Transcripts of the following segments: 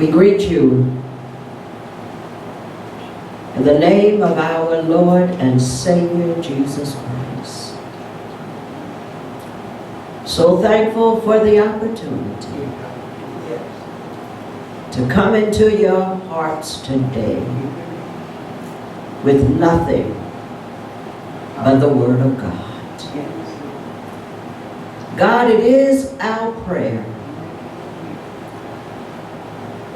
We greet you in the name of our Lord and Savior, Jesus Christ. So thankful for the opportunity to come into your hearts today with nothing but the Word of God. God, it is our prayer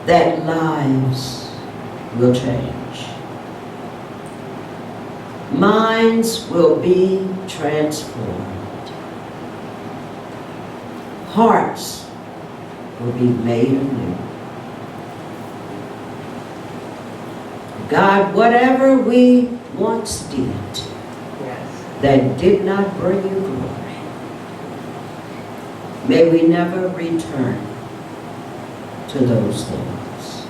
that lives will change. Minds will be transformed. Hearts will be made anew. God, whatever we once did that did not bring you glory, may we never return to those things.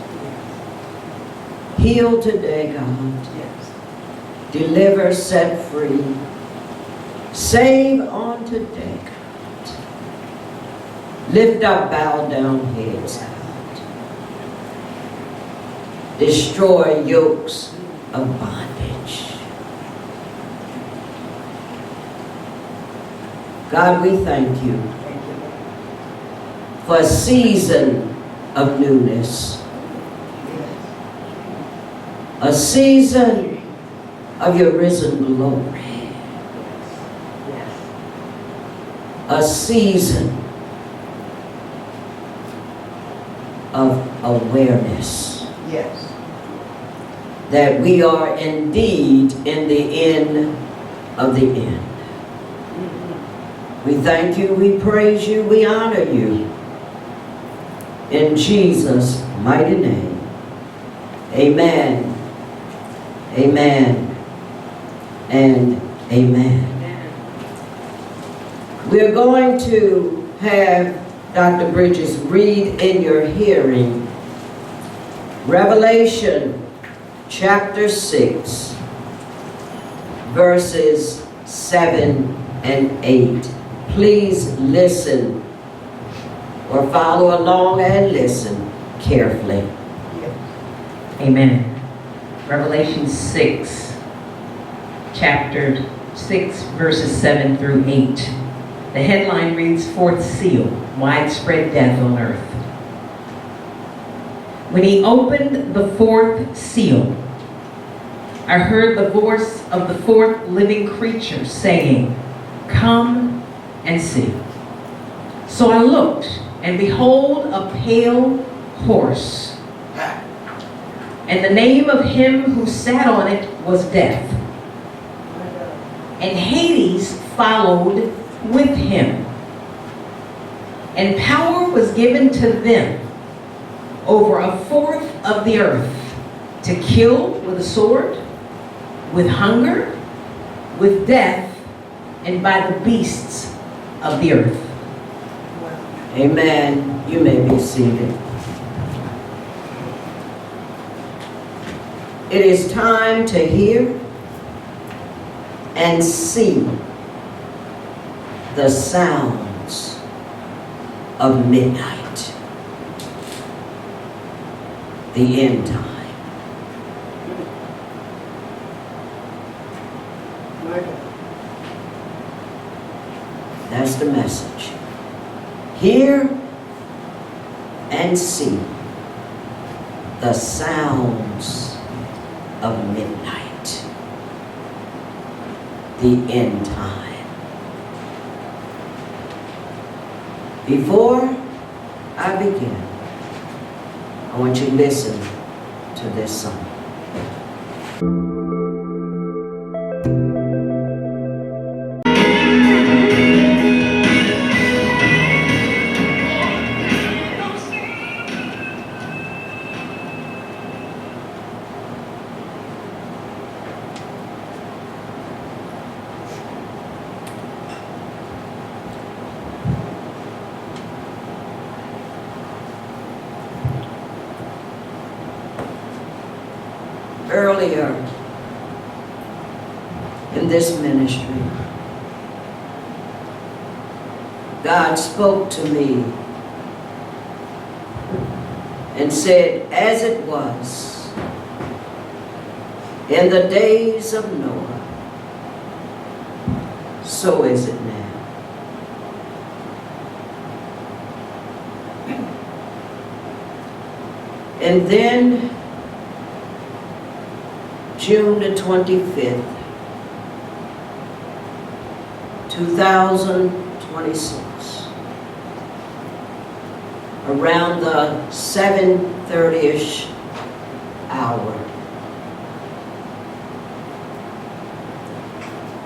Heal today, God. Deliver, set free. Save on today, God. Lift up bowed down heads, God. Destroy yokes of bondage. God, we thank you for a season of newness. A season of your risen glory. A season of awareness. That we are indeed in the end of the end. We thank you, we praise you, we honor you. In Jesus' mighty name. Amen. Amen. And amen. We're going to have Dr. Bridges read in your hearing Revelation chapter 6, verses 7 and 8. Please listen or follow along and listen carefully. Amen. Revelation 6. Chapter 6, verses 7 through 8. The headline reads, Fourth Seal, Widespread Death on Earth. When he opened the fourth seal, I heard the voice of the fourth living creature saying, Come and see. So I looked, and behold, a pale horse. And the name of him who sat on it was Death. And Hades followed with him. And power was given to them over a fourth of the earth to kill with a sword, with hunger, with death, and by the beasts of the earth. Amen. You may be seated. It is time to hear and see the sounds of midnight, the end time. That's the message. Hear and see the sounds of midnight, the end time. Before I begin, I want you to listen to this song. Earlier in this ministry, God spoke to me and said, as it was in the days of Noah, so is it now. And then, June the 25th, 2026, around the 7:30-ish hour,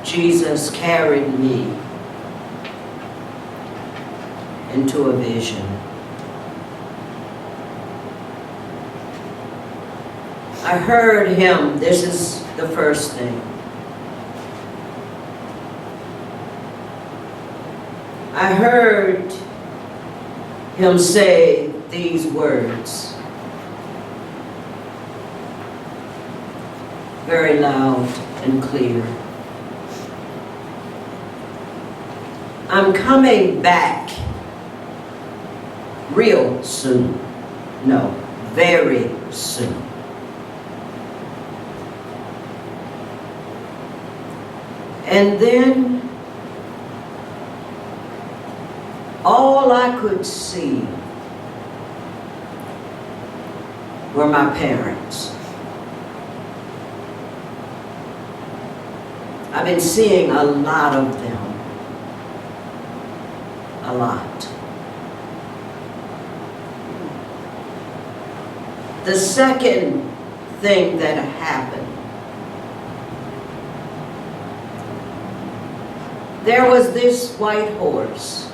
Jesus carried me into a vision. I heard him, this is the first thing. I heard him say these words, very loud and clear. I'm coming back real soon. No, very soon. And then all I could see were my parents. I've been seeing a lot of them. A lot. The second thing that happened, there was this white horse.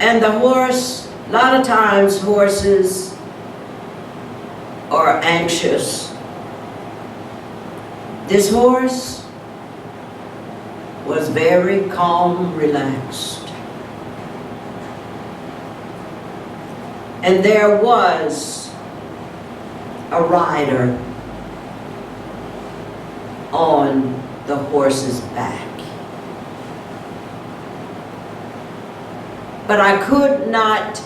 And the horse, a lot of times horses are anxious. This horse was very calm, relaxed. And there was a rider on the horse's back. But I could not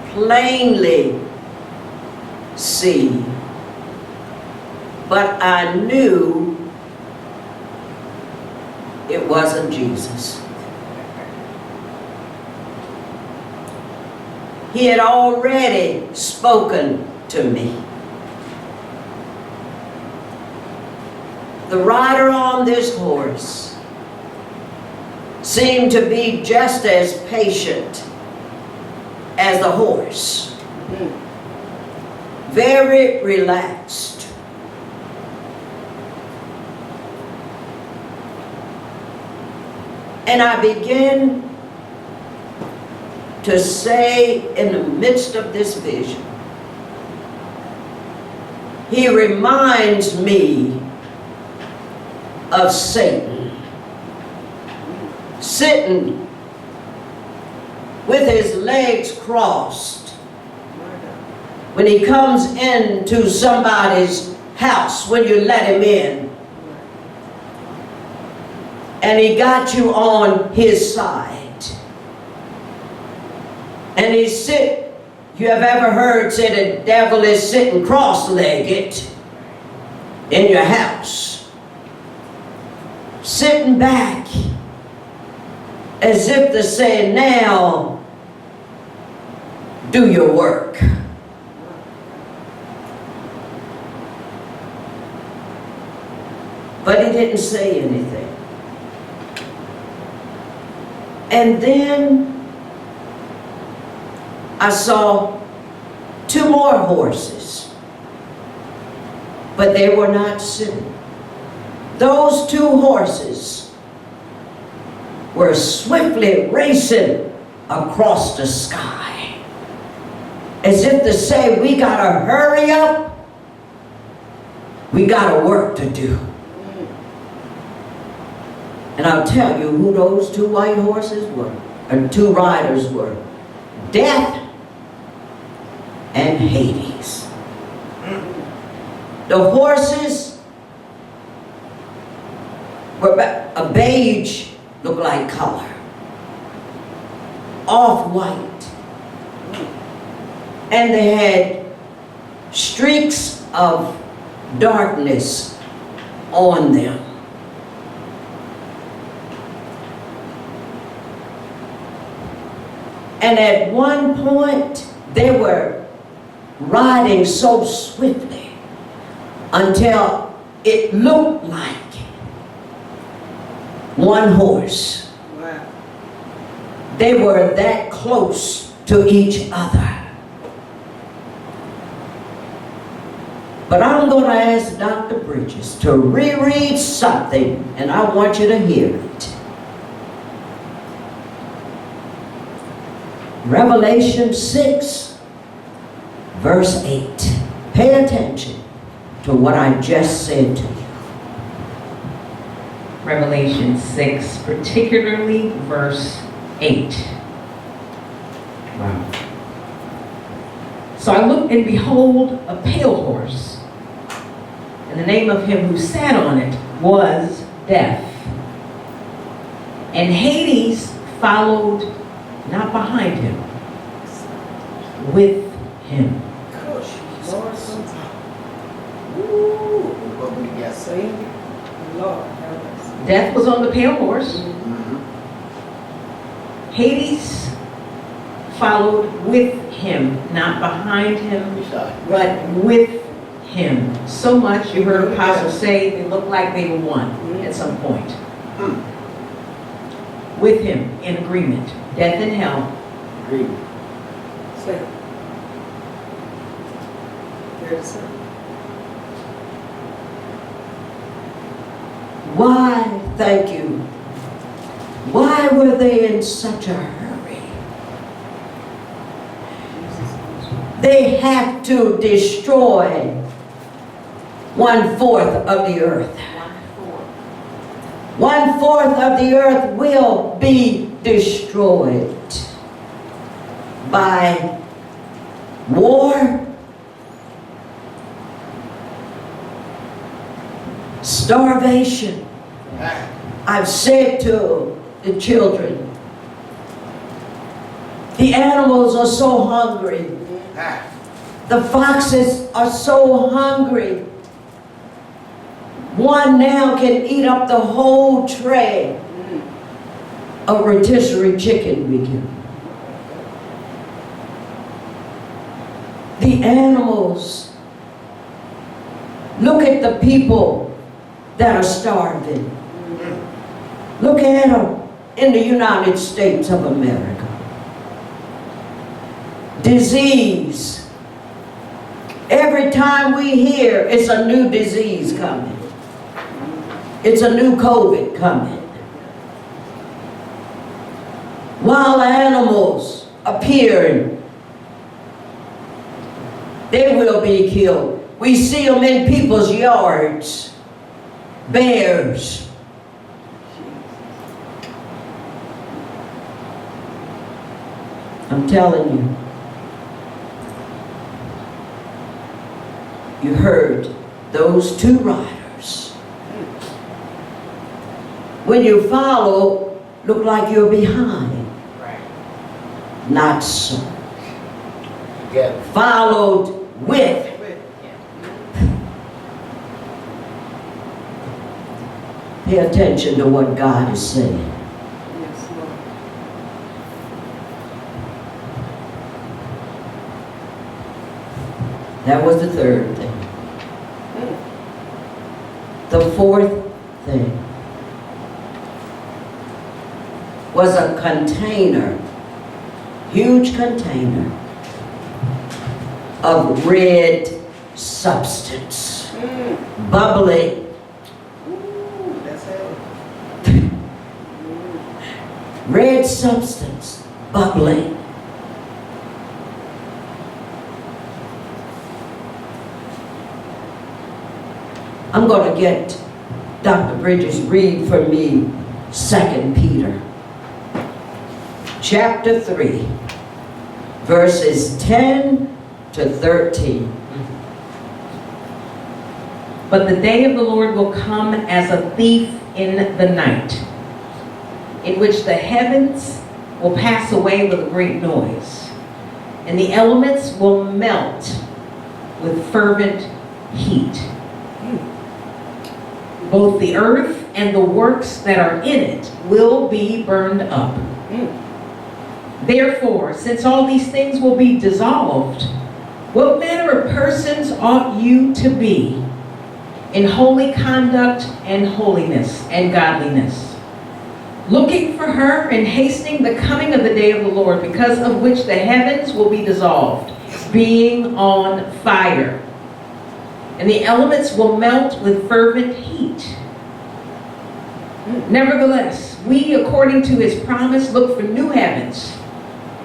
plainly see, but I knew it wasn't Jesus. He had already spoken to me. The rider on this horse seemed to be just as patient as the horse. Very relaxed. And I began to say in the midst of this vision, he reminds me of Satan sitting with his legs crossed when he comes into somebody's house, when you let him in, and he got you on his side, and he sit, you have ever heard say the devil is sitting cross-legged in your house, sitting back as if to say, now do your work. But he didn't say anything. And then I saw two more horses, but they were not sitting. Those two horses were swiftly racing across the sky, as if to say, we gotta hurry up, we got a work to do. And I'll tell you who those two white horses were, or two riders were. Death and Hades. The horses were a beige, look like color. off-white. And they had streaks of darkness on them. And at one point, they were riding so swiftly until it looked like one horse. Wow. They were that close to each other. But I'm going to ask Dr. Bridges to reread something, and I want you to hear it. Revelation 6, verse 8. Pay attention to what I just said to you. Revelation 6, particularly verse 8. Wow. So I looked, and behold, a pale horse, and the name of him who sat on it was Death. And Hades followed not behind him, with him. Lord, sometimes. Ooh, what we got seen? Lord, have mercy. Death was on the pale horse. Hades followed with him, not behind him, but with him. So much, you heard Apostle say, it looked like they were one at some point. With him, in agreement. Death and hell. Agreement. Say it. There's it. Why, thank you, why were they in such a hurry? They have to destroy 1/4 of the earth. 1/4 of the earth will be destroyed by war, starvation. I've said to the children, the animals are so hungry. The foxes are so hungry. One now can eat up the whole tray of rotisserie chicken we give. The animals. Look at the people that are starving. Look at them in the United States of America. Disease. Every time we hear it's a new disease coming. It's a new COVID coming. Wild animals appearing. They will be killed. We see them in people's yards. Bears. I'm telling you. You heard those two riders. When you follow, look like you're behind. Right. Not so. Together. Followed with. Pay attention to what God is saying. Yes, Lord. That was the third thing. The fourth thing was a container, huge container of red substance, bubbling. Ooh, that's it. Red substance, bubbling. I'm going to get Dr. Bridges read for me 2 Peter chapter 3, verses 10 to 13. But the day of the Lord will come as a thief in the night, in which the heavens will pass away with a great noise, and the elements will melt with fervent heat. Both the earth and the works that are in it will be burned up. Therefore, since all these things will be dissolved, what manner of persons ought you to be in holy conduct and holiness and godliness, looking for her and hastening the coming of the day of the Lord, because of which the heavens will be dissolved, being on fire, and the elements will melt with fervent heat. Nevertheless, we, according to his promise, look for new heavens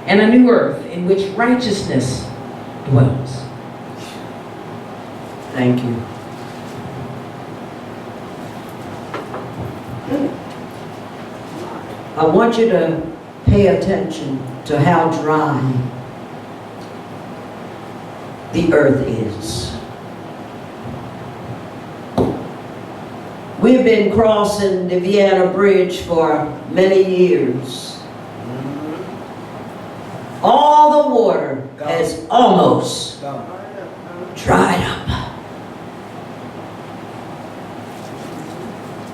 and a new earth in which righteousness dwells. Thank you. I want you to pay attention to how dry the earth is. We've been crossing the Vienna Bridge for many years. All the water has almost dried up.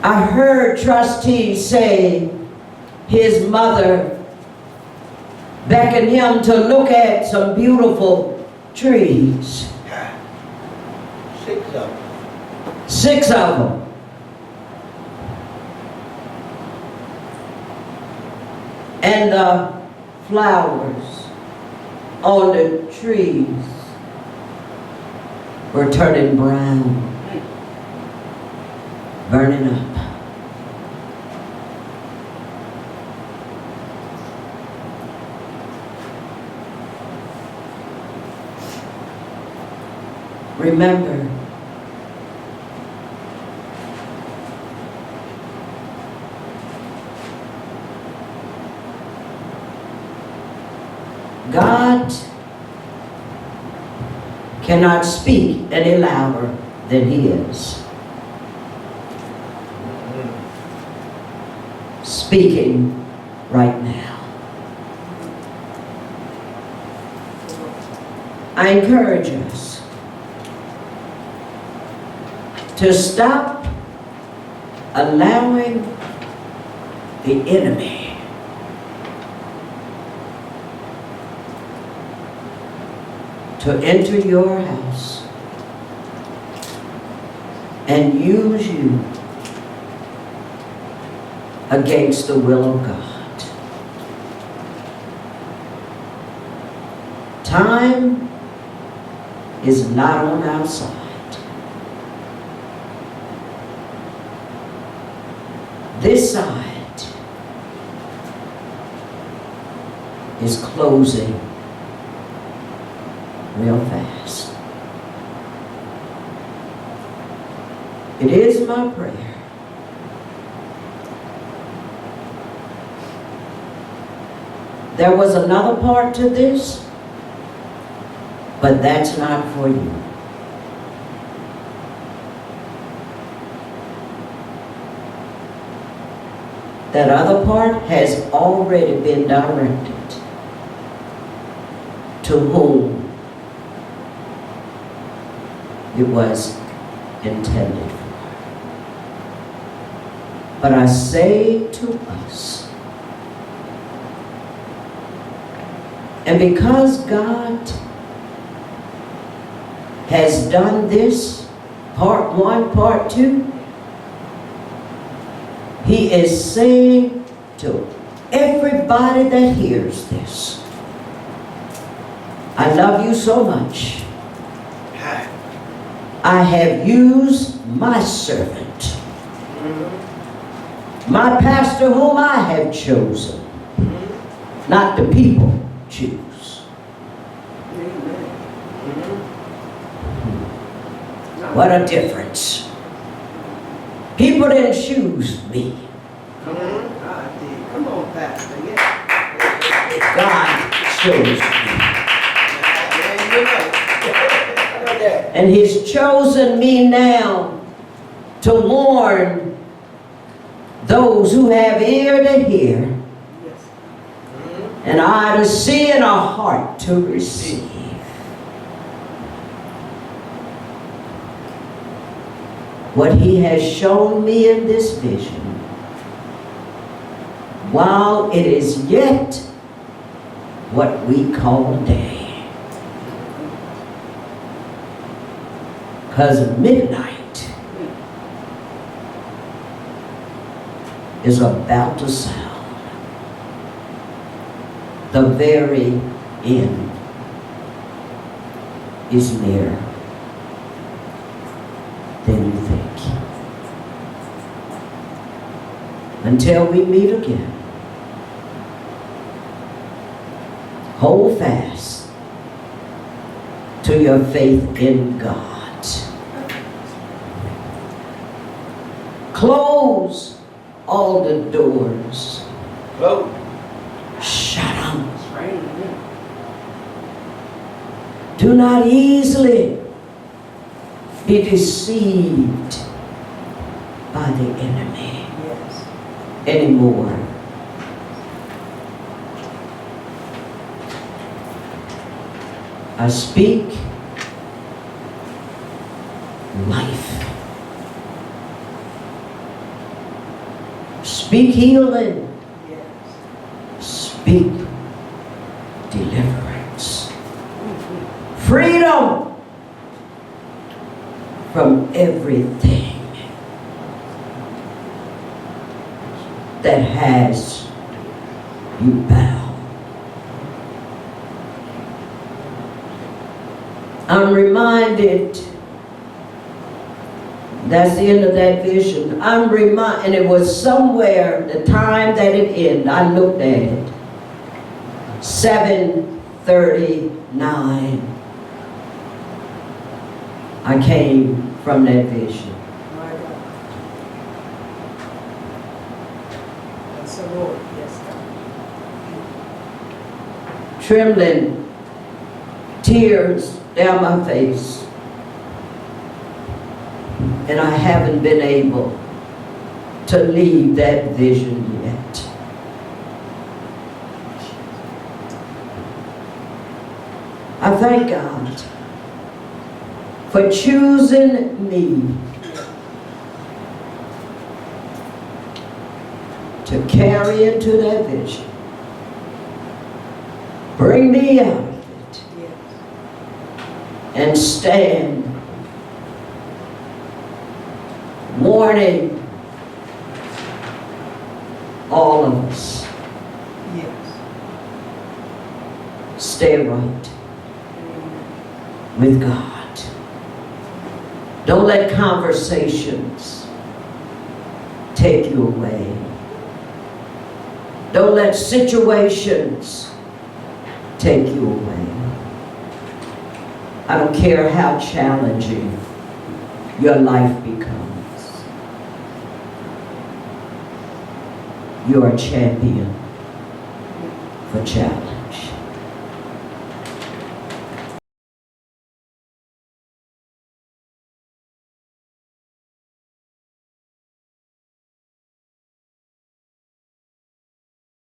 I heard trustees say his mother beckoned him to look at some beautiful trees. 6 of them. 6 of them. And the flowers on the trees were turning brown, burning up. Remember, God cannot speak any louder than He is. Speaking right now. I encourage us to stop allowing the enemy to enter your house and use you against the will of God. Time is not on our side. This side is closing real fast. It is my prayer there was another part to this, but that's not for you. That other part has already been directed to whom it was intended for. But I say to us, and because God has done this, part 1, part 2, He is saying to everybody that hears this, I love you so much. I have used my servant, my pastor whom I have chosen, not the people choose. What a difference. People didn't choose me. God did. Come on, Pastor. Yeah. God chose me. Yeah, you're right. And He's chosen me now to warn those who have ear to hear Yes. an eye to see and a heart to receive. What he has shown me in this vision, while it is yet what we call day. Because midnight is about to sound. The very end is nearer than you think. Until we meet again, hold fast to your faith in God. Close all the doors. Close. Shut them. It's raining. Do not easily be deceived by the enemy Yes. anymore. I speak life. Speak healing. Yes. Speak deliverance. Freedom from everything that has you bound. I'm reminded, that's the end of that vision. And it was somewhere, the time that it ended, I looked at it, 7:39. I came from that vision. My God. That's the Lord. Yes, God. Trembling, tears down my face. And I haven't been able to leave that vision yet. I thank God for choosing me to carry into that vision. Bring me out of it Yes. and stand warning all of us. Yes. Stay right with God. Don't let conversations take you away. Don't let situations take you away. I don't care how challenging your life becomes. You're a champion for challenge.